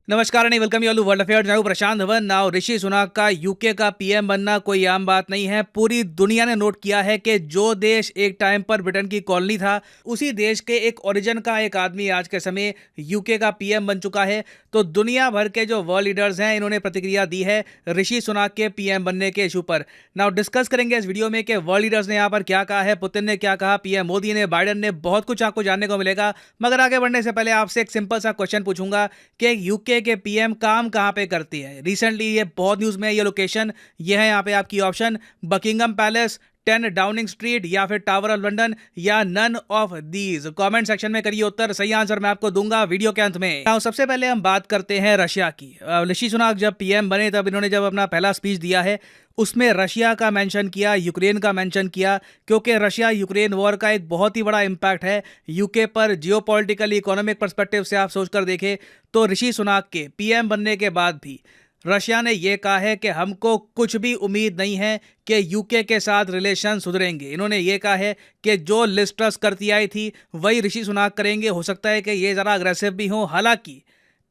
नमस्कार नहीं welcome you all world affairs. मैं प्रशांत धवन। नाउ ऋषि सुनक का यूके का पीएम बनना कोई आम बात नहीं है। पूरी दुनिया ने नोट किया है कि जो देश एक टाइम पर ब्रिटेन की कॉलोनी था, उसी देश के एक ओरिजिन का एक आदमी आज के समय यूके का पीएम बन चुका है। तो दुनिया भर के जो वर्ल्ड लीडर्स हैं, इन्होंने प्रतिक्रिया दी है ऋषि सुनक के पीएम बनने के इशू पर। नाउ डिस्कस करेंगे इस वीडियो में कि वर्ल्ड लीडर्स ने यहाँ पर क्या कहा है, पुतिन ने क्या कहा, पीएम मोदी ने, बाइडेन ने, बहुत कुछ आपको जानने को मिलेगा। मगर आगे बढ़ने से पहले आपसे एक सिंपल सा क्वेश्चन पूछूंगा कि यूके के पीएम काम कहां पे करती है। रिसेंटली ये बहुत न्यूज में है, ये लोकेशन ये है यहाँ पे आपकी option, Buckingham Palace, 10 Downing Street या फिर टावर ऑफ लंदन या none of these. Comment section में करिए उत्तर, सही आंसर मैं आपको दूंगा वीडियो के अंत में। तो सबसे पहले हम बात करते हैं रशिया की। ऋषि सुनक जब पीएम बने तब इन्होंने जब अपना पहला स्पीच दिया है, उसमें रशिया का मेंशन किया, यूक्रेन का मेंशन किया, क्योंकि रशिया यूक्रेन वॉर का एक बहुत ही बड़ा इंपैक्ट है यूके पर। जियोपॉलिटिकल इकोनॉमिक पर्सपेक्टिव से आप सोचकर देखें तो ऋषि सुनक के पीएम बनने के बाद भी रशिया ने यह कहा है कि हमको कुछ भी उम्मीद नहीं है कि यूके के साथ रिलेशन सुधरेंगे। इन्होंने ये कहा है कि जो लिज ट्रस करती आई थी वही ऋषि सुनक करेंगे। हो सकता है कि ये ज़रा अग्रेसिव भी हो। हालांकि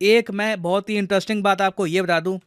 एक मैं बहुत ही इंटरेस्टिंग बात आपको ये बता दूं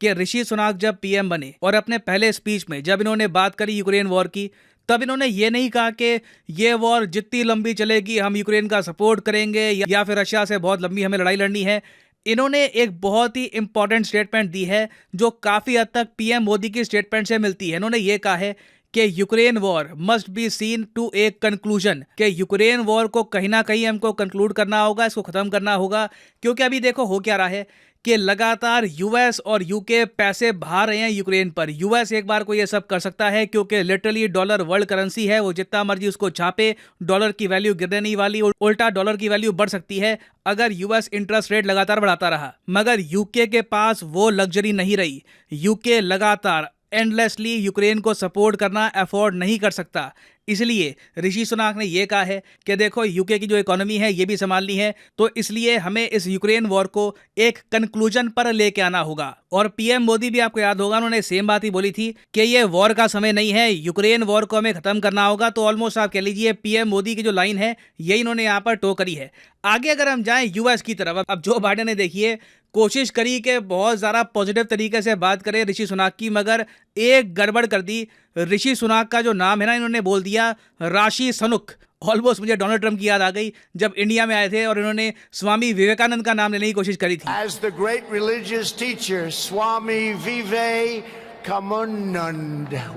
कि ऋषि सुनक जब पीएम बने और अपने पहले स्पीच में जब इन्होंने बात करी यूक्रेन वॉर की, तब इन्होंने ये नहीं कहा कि ये वॉर जितनी लंबी चलेगी हम यूक्रेन का सपोर्ट करेंगे या फिर रशिया से बहुत लंबी हमें लड़ाई लड़नी है। इन्होंने एक बहुत ही इंपॉर्टेंट स्टेटमेंट दी है जो काफ़ी हद तक पीएम मोदी की स्टेटमेंट से मिलती है। इन्होंने ये कहा है कि Ukraine war must be seen to a conclusion, कि यूक्रेन वॉर को कहीं ना कहीं हमको कंक्लूड करना होगा, इसको ख़त्म करना होगा। क्योंकि अभी देखो हो क्या रहा है कि लगातार यूएस और यूके पैसे बहा रहे हैं यूक्रेन पर। यूएस एक बार को ये सब कर सकता है क्योंकि लिटरली डॉलर वर्ल्ड करेंसी है, वो जितना मर्जी उसको छापे, डॉलर की वैल्यू गिरने नहीं वाली, उल्टा डॉलर की वैल्यू बढ़ सकती है अगर यूएस इंटरेस्ट रेट लगातार बढ़ाता रहा। मगर यूके के पास वो लग्जरी नहीं रही। यूके लगातार एंडलेसली यूक्रेन को सपोर्ट करना अफोर्ड नहीं कर सकता। इसलिए ऋषि सुनक ने यह कहा है कि देखो यूके की जो इकोनॉमी है ये भी संभालनी है, तो इसलिए हमें इस यूक्रेन वॉर को एक कंक्लूजन पर लेके आना होगा। और पीएम मोदी भी आपको याद होगा, उन्होंने सेम बात ही बोली थी कि ये वॉर का समय नहीं है, यूक्रेन वॉर को हमें खत्म करना होगा। तो ऑलमोस्ट आप कह लीजिए पीएम मोदी की जो लाइन है ये इन्होंने यहाँ पर टो करी है। आगे अगर हम जाएं यूएस की तरफ, अब जो बाइडेन ने देखिए कोशिश करी कि बहुत ज़्यादा पॉजिटिव तरीके से बात करें ऋषि सुनक की, मगर एक गड़बड़ कर दी। ऋषि सुनक का जो नाम है ना, इन्होंने बोल दिया राशि सनुक। ऑलमोस्ट मुझे डोनाल्ड ट्रंप की याद आ गई जब इंडिया में आए थे और इन्होंने स्वामी विवेकानंद का नाम लेने की कोशिश करी थी। As the great religious teacher Swami Vivekananda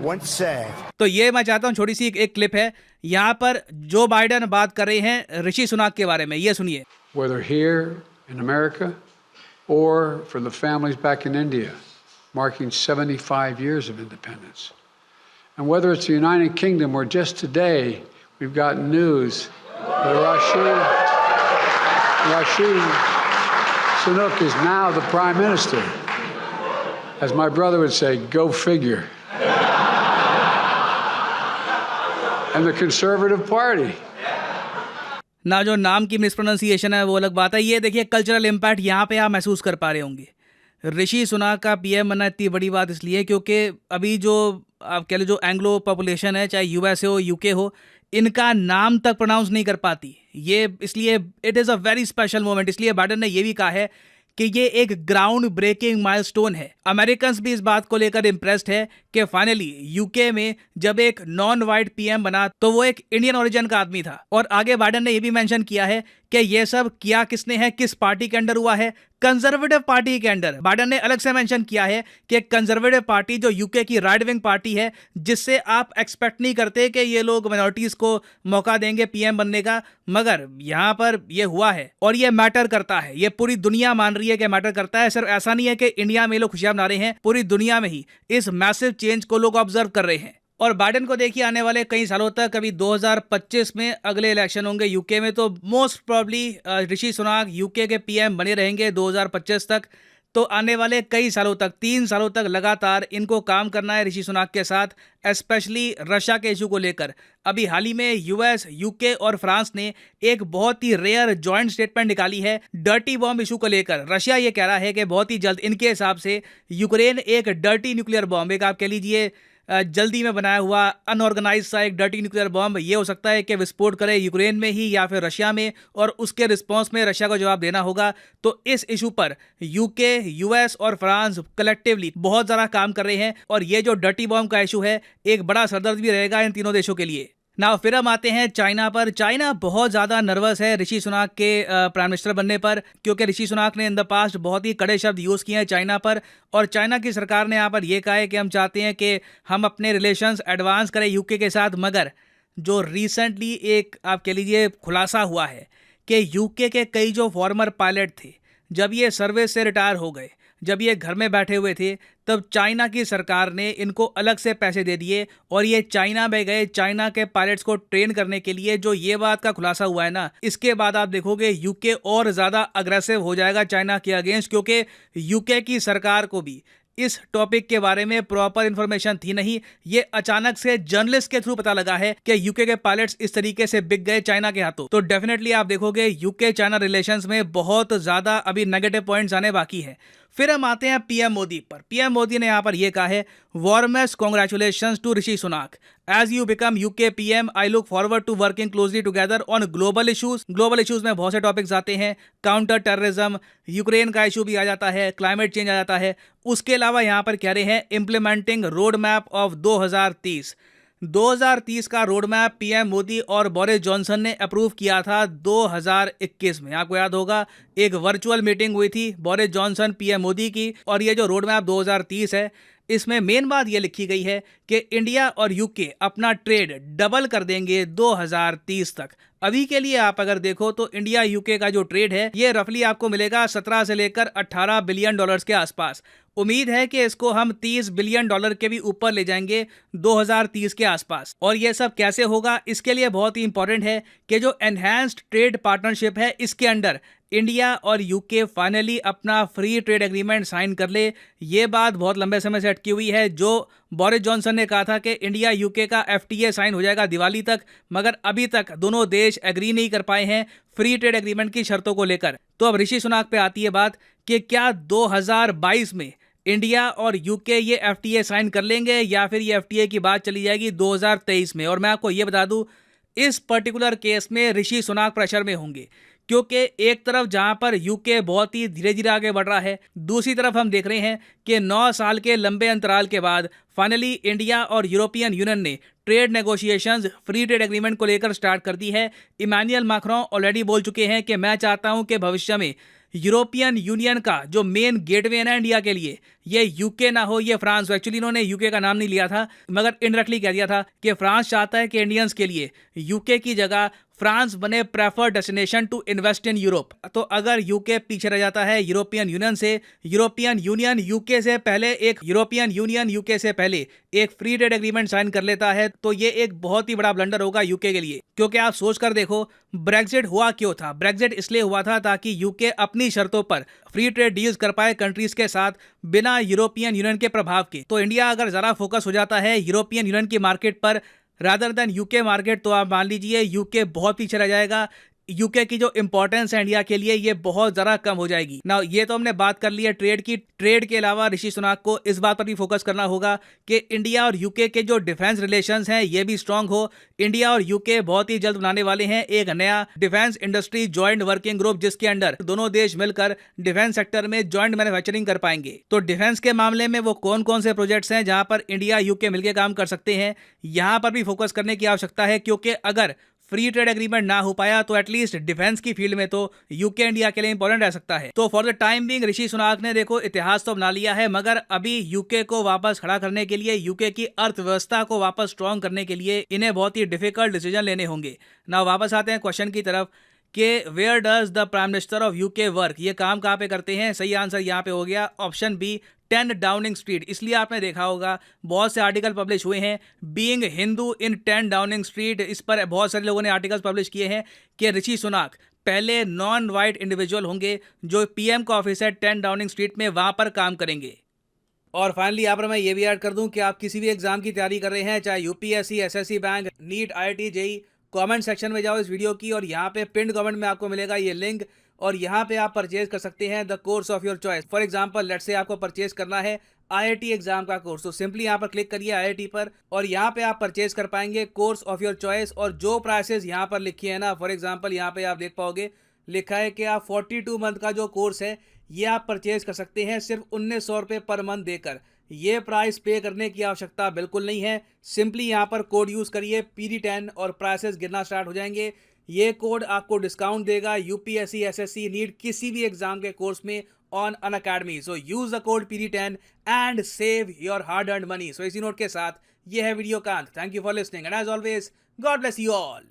once said. तो ये मैं चाहता हूँ, छोटी सी एक क्लिप है यहाँ पर जो बाइडेन बात कर रहे हैं ऋषि सुनक के बारे में, ये सुनिए। Whether here in America or for the families back in India, marking 75 years of independence. And whether it's the United Kingdom or just today, we've gotten news that Rashid Sunak is now the Prime Minister. As my brother would say, go figure. And the Conservative Party. ना जो नाम की मिसप्रोनाउंसिएशन है वो अलग बात है। ये देखिए कल्चरल इम्पैक्ट यहाँ पे आप महसूस कर पा रहे होंगे। ऋषि सुनक का पीएम बनना इतनी बड़ी बात इसलिए क्योंकि अभी जो आप कह लो जो एंग्लो पॉपुलेशन है, चाहे यूएस हो यूके हो, इनका नाम तक प्रोनाउंस नहीं कर पाती। ये इसलिए it is a very special moment. इसलिए बाइडेन ने ये भी कहा है कि ये एक ग्राउंड ब्रेकिंग माइलस्टोन है। अमेरिकन्स भी इस बात को लेकर इम्प्रेस्ड है कि फाइनली यूके में जब एक नॉन वाइट पीएम बना तो वो एक इंडियन ओरिजिन का आदमी था। और आगे बाइडेन ने ये भी मेंशन किया है कि ये सब किया किसने है, किस पार्टी के अंडर हुआ है, कंजर्वेटिव पार्टी के अंडर। बाइडेन ने अलग से मेंशन किया है कि कंजर्वेटिव पार्टी जो यूके की राइट विंग पार्टी है, जिससे आप एक्सपेक्ट नहीं करते कि ये लोग माइनॉरिटीज को मौका देंगे पीएम बनने का, मगर यहाँ पर ये हुआ है और ये मैटर करता है। ये पूरी दुनिया मान रही है कि मैटर करता है। सिर्फ ऐसा नहीं है कि इंडिया में लोग खुशियां मना रहे हैं, पूरी दुनिया में ही इस मैसिव चेंज को लोग ऑब्जर्व कर रहे हैं। और बाइडेन को देखिए आने वाले कई सालों तक, अभी 2025 में अगले इलेक्शन होंगे यूके में, तो most probably Rishi Sunak UK के पीएम बने रहेंगे 2025 तक। तो आने वाले कई सालों तक, 3 सालों तक लगातार इनको काम करना है ऋषि सुनक के साथ, स्पेशली रशिया के इशू को लेकर। अभी हाल ही में यूएस, यूके और फ्रांस ने एक बहुत ही रेयर जॉइंट स्टेटमेंट निकाली है डर्टी बॉम्ब इशू को लेकर। रशिया ये कह रहा है कि बहुत ही जल्द इनके हिसाब से यूक्रेन एक डर्टी न्यूक्लियर बॉम्ब, एक आप कह लीजिए जल्दी में बनाया हुआ अनऑर्गेनाइज सा एक डर्टी न्यूक्लियर बॉम्ब, ये हो सकता है कि विस्फोट करे यूक्रेन में ही या फिर रशिया में, और उसके रिस्पॉन्स में रशिया को जवाब देना होगा। तो इस इशू पर यूके, यूएस और फ्रांस कलेक्टिवली बहुत ज़्यादा काम कर रहे हैं, और ये जो डर्टी बॉम्ब का इशू है एक बड़ा सरदर्द भी रहेगा इन तीनों देशों के लिए। नाउ फिर हम आते हैं चाइना पर। चाइना बहुत ज़्यादा नर्वस है ऋषि सुनाक के प्राइम मिनिस्टर बनने पर, क्योंकि ऋषि सुनाक ने इन द पास्ट बहुत ही कड़े शब्द यूज़ किए हैं चाइना पर, और चाइना की सरकार ने यहाँ पर यह कहा है कि हम चाहते हैं कि हम अपने रिलेशंस एडवांस करें यूके के साथ। मगर जो रिसेंटली एक आप कह लीजिए खुलासा हुआ है कि यूके के कई जो फॉर्मर पायलट थे, जब ये सर्विस से रिटायर हो गए, जब ये घर में बैठे हुए थे, तब चाइना की सरकार ने इनको अलग से पैसे दे दिए और ये चाइना में गए चाइना के पायलट्स को ट्रेन करने के लिए। जो ये बात का खुलासा हुआ है ना, इसके बाद आप देखोगे यूके और ज़्यादा अग्रेसिव हो जाएगा चाइना के अगेंस्ट, क्योंकि यूके की सरकार को भी इस टॉपिक के बारे में प्रॉपर इंफॉर्मेशन थी नहीं। ये अचानक से जर्नलिस्ट के थ्रू पता लगा है कि यूके के पायलट्स इस तरीके से बिक गए चाइना के हाथों। तो डेफिनेटली आप देखोगे यूके चाइना रिलेशंस में बहुत ज़्यादा अभी नेगेटिव पॉइंट्स आने बाकी है। फिर हम आते हैं पीएम मोदी पर। पीएम मोदी ने यहाँ पर यह कहा है, warmest congratulations to Rishi Sunak, as you become UK PM I look forward to working closely together on global issues. Global issues में बहुत से टॉपिक्स आते हैं, काउंटर टेररिज्म, यूक्रेन का इशू भी आ जाता है, क्लाइमेट चेंज आ जाता है। उसके अलावा यहाँ पर कह रहे हैं इम्प्लीमेंटिंग रोड मैप ऑफ 2030 का रोड मैप पीएम मोदी और बोरिस जॉनसन ने अप्रूव किया था 2021 में। आपको याद होगा एक वर्चुअल मीटिंग हुई थी बोरिस जॉनसन पीएम मोदी की, और ये जो रोड मैप 2030 है, इसमें मेन बात ये लिखी गई है कि इंडिया और यूके अपना ट्रेड डबल कर देंगे 2030 तक। अभी के लिए आप अगर देखो तो इंडिया यूके का जो ट्रेड है ये रफली आपको मिलेगा 17 से लेकर 18 बिलियन डॉलर्स के आसपास। उम्मीद है कि इसको हम 30 बिलियन डॉलर के भी ऊपर ले जाएंगे 2030 के आसपास। और ये सब कैसे होगा, इसके लिए बहुत ही इंपॉर्टेंट है कि जो एनहांस्ड ट्रेड पार्टनरशिप है, इसके अंडर इंडिया और यूके फाइनली अपना फ्री ट्रेड एग्रीमेंट साइन कर ले। ये बात बहुत लंबे समय से अटकी हुई है। जो बोरिस जॉनसन ने कहा था कि इंडिया यूके का एफटीए साइन हो जाएगा दिवाली तक, मगर अभी तक दोनों देश एग्री नहीं कर पाए हैं फ्री ट्रेड एग्रीमेंट की शर्तों को लेकर। तो अब ऋषि सुनाक पे आती है बात कि क्या 2022 में इंडिया और यूके ये एफटीए साइन कर लेंगे या फिर ये एफटीए की बात चली जाएगी 2023 में। और मैं आपको ये बता दूं, इस पर्टिकुलर केस में ऋषि सुनाक प्रेशर में होंगे, क्योंकि एक तरफ जहां पर यूके बहुत ही धीरे धीरे आगे बढ़ रहा है, दूसरी तरफ हम देख रहे हैं कि 9 साल के लंबे अंतराल के बाद फाइनली इंडिया और यूरोपियन यूनियन ने trade negotiations free trade agreement को लेकर स्टार्ट कर दी है। इमैनुअल मैक्रोन ऑलरेडी बोल चुके हैं कि मैं चाहता हूं कि भविष्य में यूरोपियन यूनियन का जो मेन गेटवे है ना इंडिया के लिए, ये यूके ना हो, ये फ्रांस हो। एक्चुअली इन्होंने यूके का नाम नहीं लिया था, मगर इनडायरेक्टली कह दिया था कि फ्रांस चाहता है कि इंडियंस के लिए यूके की जगह फ्रांस बने preferred destination to invest in Europe. तो अगर यूके पीछे रह जाता है यूरोपियन यूनियन से, यूरोपियन यूनियन यूके से पहले एक फ्री ट्रेड एग्रीमेंट साइन कर लेता है, तो ये एक बहुत ही बड़ा ब्लंडर होगा यूके के लिए। क्योंकि आप सोच कर देखो, ब्रेक्जिट हुआ क्यों था? ब्रेक्जिट इसलिए हुआ था ताकि यूके अपनी शर्तों पर फ्री ट्रेड डील्स कर पाए कंट्रीज के साथ बिना यूरोपियन यूनियन के प्रभाव के। तो इंडिया अगर जरा फोकस हो जाता है यूरोपियन यूनियन की मार्केट पर रादर देन यूके मार्केट, तो आप मान लीजिए यूके बहुत पीछे रह जाएगा। यूके की जो इंपॉर्टेंस है इंडिया के लिए ये बहुत ज़्यादा कम हो जाएगी ना। ये तो हमने बात कर ली है ट्रेड की। ट्रेड के अलावा ऋषि सुनाक को इस बात पर भी फोकस करना होगा कि इंडिया और यूके के जो डिफेंस रिलेशंस हैं ये भी स्ट्रांग हो। इंडिया और यूके बहुत ही जल्द बनाने वाले हैं एक नया defence industry joint working group, जिसके अंडर दोनों देश मिलकर डिफेंस सेक्टर में जॉइंट मैन्युफैक्चरिंग कर पाएंगे। तो डिफेंस के मामले में वो कौन कौन से प्रोजेक्ट्स हैं जहां पर इंडिया यूके मिलकर काम कर सकते हैं, यहां पर भी फोकस करने की आवश्यकता है। क्योंकि अगर फ्री ट्रेड एग्रीमेंट ना हो पाया तो एटलीस्ट डिफेंस की फील्ड में तो यूके इंडिया के लिए इंपॉर्टेंट रह सकता है। तो फॉर द टाइम बीइंग ऋषि सुनाक ने देखो इतिहास तो बना लिया है, मगर अभी यूके को वापस खड़ा करने के लिए, यूके की अर्थव्यवस्था को वापस स्ट्रॉन्ग करने के लिए इन्हें बहुत ही डिफिकल्ट डिसीजन लेने होंगे ना। वापस आते हैं क्वेश्चन की तरफ कि where does the prime minister of UK work, ये काम कहाँ पे करते हैं? सही आंसर यहाँ पे हो गया ऑप्शन बी, 10 डाउनिंग स्ट्रीट। इसलिए आपने देखा होगा बहुत से आर्टिकल पब्लिश हुए हैं, बीइंग हिंदू इन 10 डाउनिंग स्ट्रीट। इस पर बहुत सारे लोगों ने आर्टिकल्स पब्लिश किए हैं कि ऋषि सुनाक पहले नॉन वाइट इंडिविजुअल होंगे जो पीएम का ऑफिस है 10 डाउनिंग स्ट्रीट में, वहां पर काम करेंगे। और फाइनली यहाँ पर मैं ये भी ऐड कर दूं कि आप किसी भी एग्जाम की तैयारी कर रहे हैं, चाहे UPSC, SSC bank, NEET, IIT, JEE, comment section में जाओ इस वीडियो की और यहाँ पे पिन कमेंट में आपको मिलेगा ये लिंक। और यहाँ पे आप परचेज कर सकते हैं the course of your choice. For example let's say आपको परचेज करना है IIT एग्जाम का कोर्स, तो सिंपली यहाँ पर क्लिक करिए IIT पर और यहाँ पे आप परचेज कर पाएंगे कोर्स ऑफ योर चॉइस। और जो प्राइसेस यहाँ पर लिखी है ना, फॉर एग्जाम्पल यहाँ पे आप देख पाओगे लिखा है कि आप 42 मंथ का जो कोर्स है ये आप परचेज कर सकते हैं सिर्फ 1900 रुपये पर मंथ देकर। ये प्राइस पे करने की आवश्यकता बिल्कुल नहीं है। सिंपली यहाँ पर कोड यूज़ करिए PD10 और प्राइसेस गिरना स्टार्ट हो जाएंगे। ये कोड आपको डिस्काउंट देगा UPSC SSC नीट किसी भी एग्जाम के कोर्स में on Unacademy. So use the code PD10 and save your hard earned money. So इसी नोट के साथ ये है वीडियो का अंत। Thank you for listening and as always God bless you all.